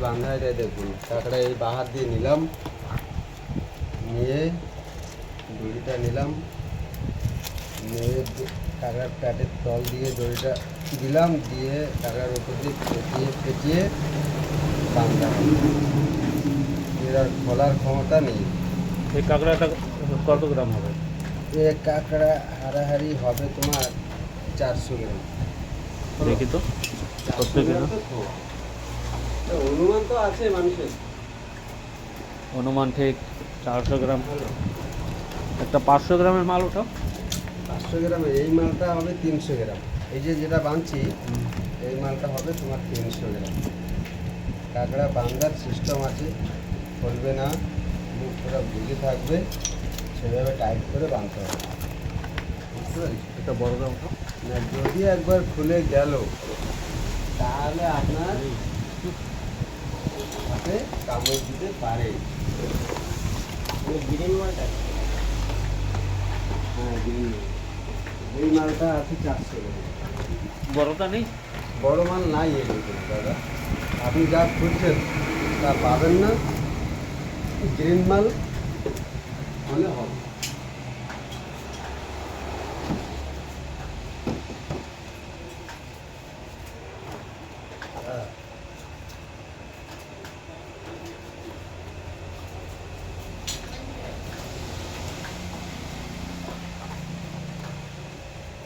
বান্ধাইটা দেখুন, কাঁকড়া এই বাহার দিয়ে নিলাম, নিয়ে দড়িটা নিলাম, নিয়ে কাঁকড়ার প্যাটের তল দিয়ে দড়িটা দিলাম, দিয়ে কাঁকড়ার ওপর দিয়ে পেঁচিয়ে পেঁচিয়ে বাঁধা। এর আর খোলার ক্ষমতা নেই। এই কাঁকড়াটা কত গ্রাম হবে? এ কাঁকড়া হারাহারি হবে তোমার 400 গ্রাম। দেখি তো কত কিলো অনুমান তো আছে মানুষের। অনুমান ঠিক 400 গ্রাম। একটা 500 গ্রামের মাল ওটা 500 গ্রামে এই মালটা হবে 300 গ্রাম। এই যে যেটা বাঁধছি এই মালটা হবে তোমার 300 গ্রাম। কাঁকড়া বাঁধার সিস্টেম আছে, খুলবে না, মুখ পুরো বুঝে থাকবে, সেভাবে টাইট করে বাঁধতে হবে। বুঝতে পারিস? এটা বড় গ্রাম না, যদি একবার খুলে গেল তাহলে আপনার হাতে কামড় দিতে পারে। গ্রিন মালটা, হ্যাঁ গ্রিন মাল, এই মালটা আছে 400 গ্রাম। বড়টা নেই। বড় মাল নাই এর ভিতরে দাদা, আপনি যা খুঁজছেন তা পাবেন না। গ্রিন মাল হলে হবে।